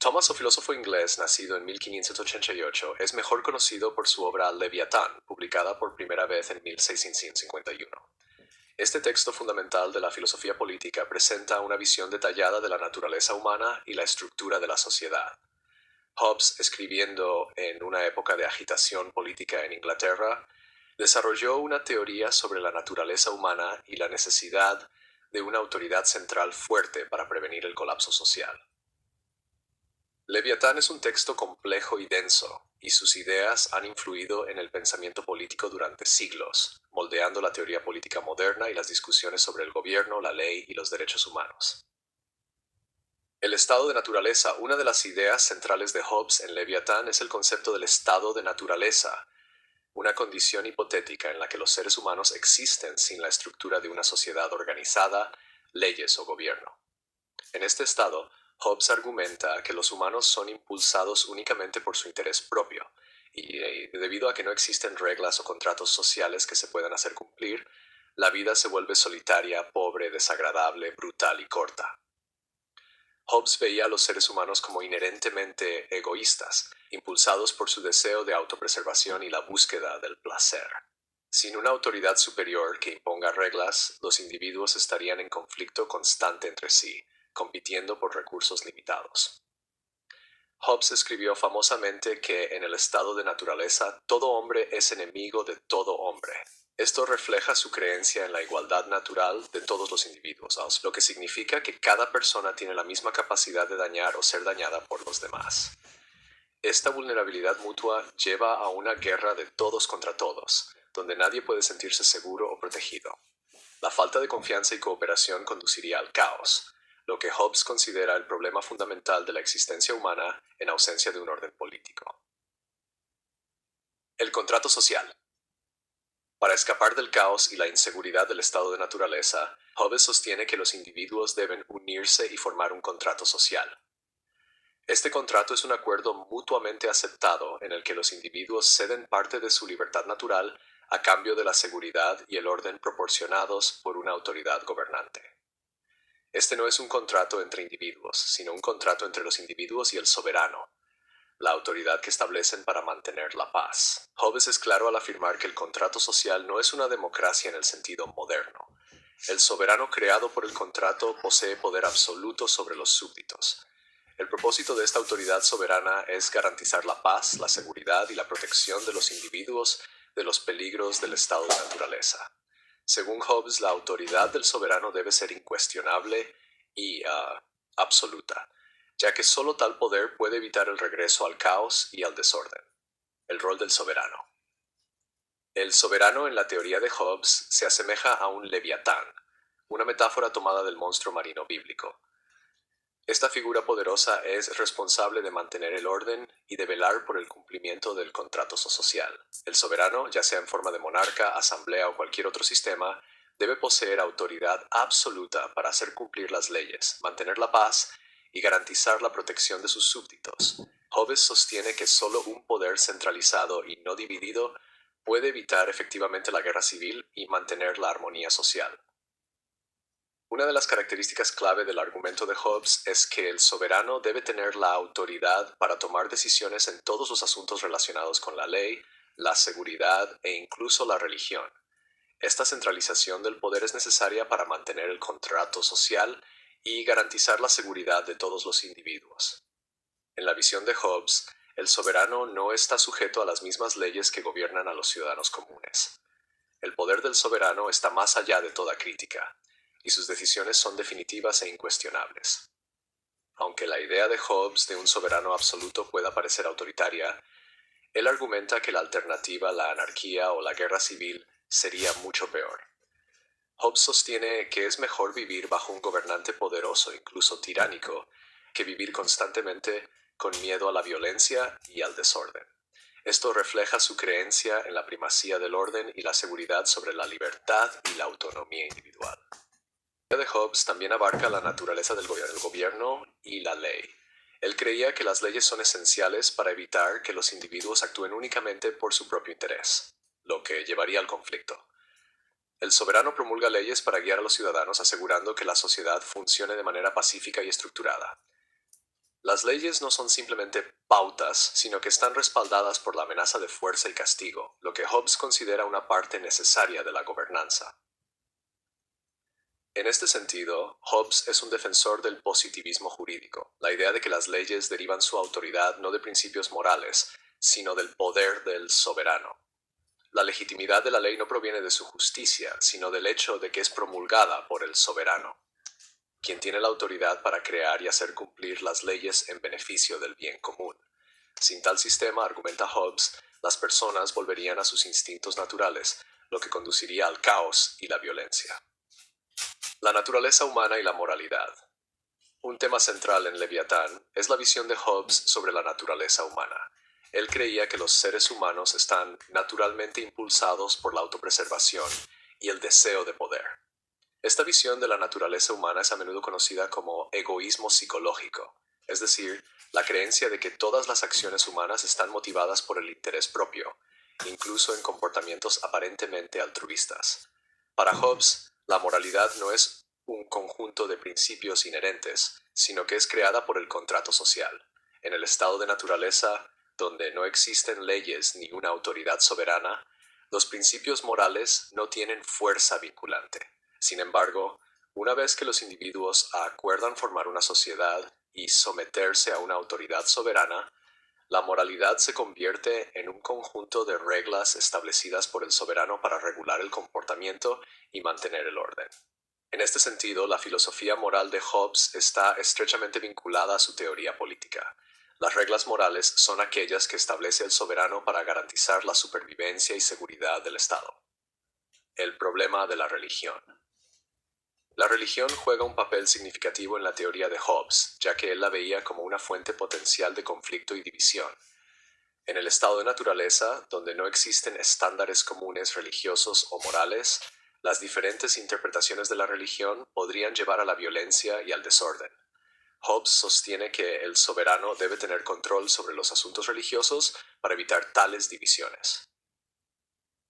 Thomas, un filósofo inglés nacido en 1588, es mejor conocido por su obra Leviatán, publicada por primera vez en 1651. Este texto fundamental de la filosofía política presenta una visión detallada de la naturaleza humana y la estructura de la sociedad. Hobbes, escribiendo en una época de agitación política en Inglaterra, desarrolló una teoría sobre la naturaleza humana y la necesidad de una autoridad central fuerte para prevenir el colapso social. Leviatán es un texto complejo y denso, y sus ideas han influido en el pensamiento político durante siglos, moldeando la teoría política moderna y las discusiones sobre el gobierno, la ley y los derechos humanos. El estado de naturaleza. Una de las ideas centrales de Hobbes en Leviatán es el concepto del estado de naturaleza, una condición hipotética en la que los seres humanos existen sin la estructura de una sociedad organizada, leyes o gobierno. En este estado, Hobbes argumenta que los humanos son impulsados únicamente por su interés propio, y debido a que no existen reglas o contratos sociales que se puedan hacer cumplir, la vida se vuelve solitaria, pobre, desagradable, brutal y corta. Hobbes veía a los seres humanos como inherentemente egoístas, impulsados por su deseo de autopreservación y la búsqueda del placer. Sin una autoridad superior que imponga reglas, los individuos estarían en conflicto constante entre sí, compitiendo por recursos limitados. Hobbes escribió famosamente que en el estado de naturaleza todo hombre es enemigo de todo hombre. Esto refleja su creencia en la igualdad natural de todos los individuos, lo que significa que cada persona tiene la misma capacidad de dañar o ser dañada por los demás. Esta vulnerabilidad mutua lleva a una guerra de todos contra todos, donde nadie puede sentirse seguro o protegido. La falta de confianza y cooperación conduciría al caos, lo que Hobbes considera el problema fundamental de la existencia humana en ausencia de un orden político. El contrato social. Para escapar del caos y la inseguridad del estado de naturaleza, Hobbes sostiene que los individuos deben unirse y formar un contrato social. Este contrato es un acuerdo mutuamente aceptado en el que los individuos ceden parte de su libertad natural a cambio de la seguridad y el orden proporcionados por una autoridad gobernante. Este no es un contrato entre individuos, sino un contrato entre los individuos y el soberano, la autoridad que establecen para mantener la paz. Hobbes es claro al afirmar que el contrato social no es una democracia en el sentido moderno. El soberano creado por el contrato posee poder absoluto sobre los súbditos. El propósito de esta autoridad soberana es garantizar la paz, la seguridad y la protección de los individuos de los peligros del estado de naturaleza. Según Hobbes, la autoridad del soberano debe ser incuestionable y absoluta, ya que solo tal poder puede evitar el regreso al caos y al desorden. El rol del soberano. El soberano en la teoría de Hobbes se asemeja a un leviatán, una metáfora tomada del monstruo marino bíblico. Esta figura poderosa es responsable de mantener el orden y de velar por el cumplimiento del contrato social. El soberano, ya sea en forma de monarca, asamblea o cualquier otro sistema, debe poseer autoridad absoluta para hacer cumplir las leyes, mantener la paz y garantizar la protección de sus súbditos. Hobbes sostiene que solo un poder centralizado y no dividido puede evitar efectivamente la guerra civil y mantener la armonía social. Una de las características clave del argumento de Hobbes es que el soberano debe tener la autoridad para tomar decisiones en todos los asuntos relacionados con la ley, la seguridad e incluso la religión. Esta centralización del poder es necesaria para mantener el contrato social y garantizar la seguridad de todos los individuos. En la visión de Hobbes, el soberano no está sujeto a las mismas leyes que gobiernan a los ciudadanos comunes. El poder del soberano está más allá de toda crítica, y sus decisiones son definitivas e incuestionables. Aunque la idea de Hobbes de un soberano absoluto pueda parecer autoritaria, él argumenta que la alternativa, la anarquía o la guerra civil, sería mucho peor. Hobbes sostiene que es mejor vivir bajo un gobernante poderoso, incluso tiránico, que vivir constantemente con miedo a la violencia y al desorden. Esto refleja su creencia en la primacía del orden y la seguridad sobre la libertad y la autonomía individual. La teoría de Hobbes también abarca la naturaleza del gobierno y la ley. Él creía que las leyes son esenciales para evitar que los individuos actúen únicamente por su propio interés, lo que llevaría al conflicto. El soberano promulga leyes para guiar a los ciudadanos, asegurando que la sociedad funcione de manera pacífica y estructurada. Las leyes no son simplemente pautas, sino que están respaldadas por la amenaza de fuerza y castigo, lo que Hobbes considera una parte necesaria de la gobernanza. En este sentido, Hobbes es un defensor del positivismo jurídico, la idea de que las leyes derivan su autoridad no de principios morales, sino del poder del soberano. La legitimidad de la ley no proviene de su justicia, sino del hecho de que es promulgada por el soberano, quien tiene la autoridad para crear y hacer cumplir las leyes en beneficio del bien común. Sin tal sistema, argumenta Hobbes, las personas volverían a sus instintos naturales, lo que conduciría al caos y la violencia. La naturaleza humana y la moralidad. Un tema central en Leviatán es la visión de Hobbes sobre la naturaleza humana. Él creía que los seres humanos están naturalmente impulsados por la autopreservación y el deseo de poder. Esta visión de la naturaleza humana es a menudo conocida como egoísmo psicológico, es decir, la creencia de que todas las acciones humanas están motivadas por el interés propio, incluso en comportamientos aparentemente altruistas. Para Hobbes, la moralidad no es un conjunto de principios inherentes, sino que es creada por el contrato social. En el estado de naturaleza, donde no existen leyes ni una autoridad soberana, los principios morales no tienen fuerza vinculante. Sin embargo, una vez que los individuos acuerdan formar una sociedad y someterse a una autoridad soberana, la moralidad se convierte en un conjunto de reglas establecidas por el soberano para regular el comportamiento y mantener el orden. En este sentido, la filosofía moral de Hobbes está estrechamente vinculada a su teoría política. Las reglas morales son aquellas que establece el soberano para garantizar la supervivencia y seguridad del Estado. El problema de la religión. La religión juega un papel significativo en la teoría de Hobbes, ya que él la veía como una fuente potencial de conflicto y división. En el estado de naturaleza, donde no existen estándares comunes religiosos o morales, las diferentes interpretaciones de la religión podrían llevar a la violencia y al desorden. Hobbes sostiene que el soberano debe tener control sobre los asuntos religiosos para evitar tales divisiones.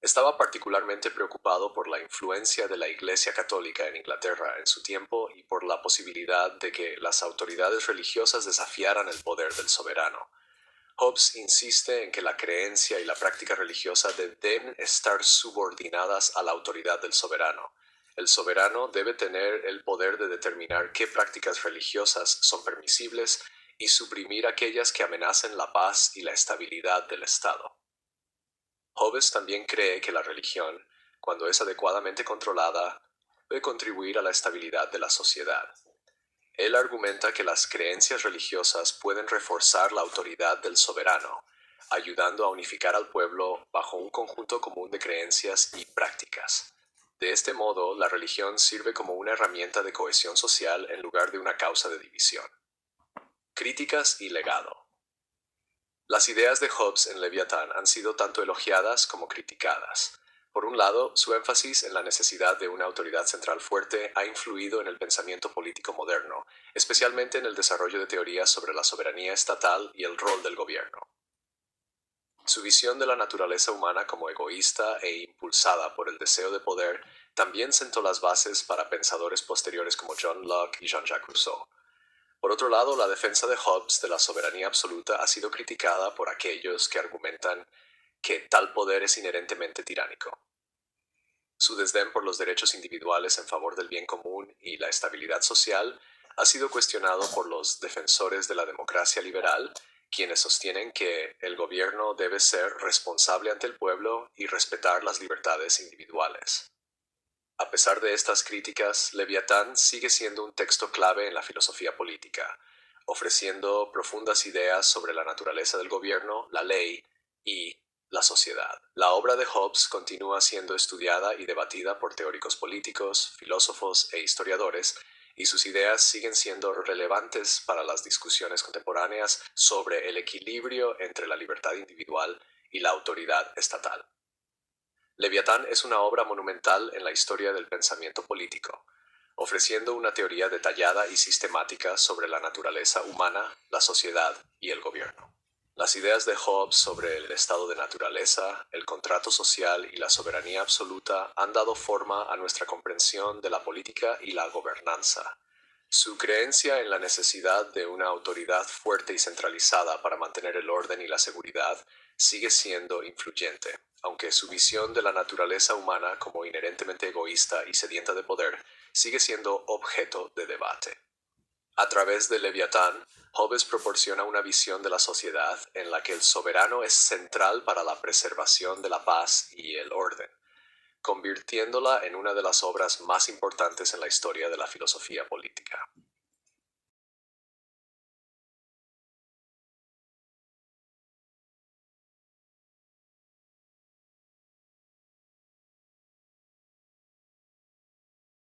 Estaba particularmente preocupado por la influencia de la Iglesia Católica en Inglaterra en su tiempo y por la posibilidad de que las autoridades religiosas desafiaran el poder del soberano. Hobbes insiste en que la creencia y la práctica religiosa deben estar subordinadas a la autoridad del soberano. El soberano debe tener el poder de determinar qué prácticas religiosas son permisibles y suprimir aquellas que amenacen la paz y la estabilidad del Estado. Hobbes también cree que la religión, cuando es adecuadamente controlada, puede contribuir a la estabilidad de la sociedad. Él argumenta que las creencias religiosas pueden reforzar la autoridad del soberano, ayudando a unificar al pueblo bajo un conjunto común de creencias y prácticas. De este modo, la religión sirve como una herramienta de cohesión social en lugar de una causa de división. Críticas y legado. Las ideas de Hobbes en Leviatán han sido tanto elogiadas como criticadas. Por un lado, su énfasis en la necesidad de una autoridad central fuerte ha influido en el pensamiento político moderno, especialmente en el desarrollo de teorías sobre la soberanía estatal y el rol del gobierno. Su visión de la naturaleza humana como egoísta e impulsada por el deseo de poder también sentó las bases para pensadores posteriores como John Locke y Jean-Jacques Rousseau. Por otro lado, la defensa de Hobbes de la soberanía absoluta ha sido criticada por aquellos que argumentan que tal poder es inherentemente tiránico. Su desdén por los derechos individuales en favor del bien común y la estabilidad social ha sido cuestionado por los defensores de la democracia liberal, quienes sostienen que el gobierno debe ser responsable ante el pueblo y respetar las libertades individuales. A pesar de estas críticas, Leviatán sigue siendo un texto clave en la filosofía política, ofreciendo profundas ideas sobre la naturaleza del gobierno, la ley y la sociedad. La obra de Hobbes continúa siendo estudiada y debatida por teóricos políticos, filósofos e historiadores, y sus ideas siguen siendo relevantes para las discusiones contemporáneas sobre el equilibrio entre la libertad individual y la autoridad estatal. Leviatán es una obra monumental en la historia del pensamiento político, ofreciendo una teoría detallada y sistemática sobre la naturaleza humana, la sociedad y el gobierno. Las ideas de Hobbes sobre el estado de naturaleza, el contrato social y la soberanía absoluta han dado forma a nuestra comprensión de la política y la gobernanza. Su creencia en la necesidad de una autoridad fuerte y centralizada para mantener el orden y la seguridad sigue siendo influyente, aunque su visión de la naturaleza humana como inherentemente egoísta y sedienta de poder sigue siendo objeto de debate. A través de Leviatán, Hobbes proporciona una visión de la sociedad en la que el soberano es central para la preservación de la paz y el orden, convirtiéndola en una de las obras más importantes en la historia de la filosofía política.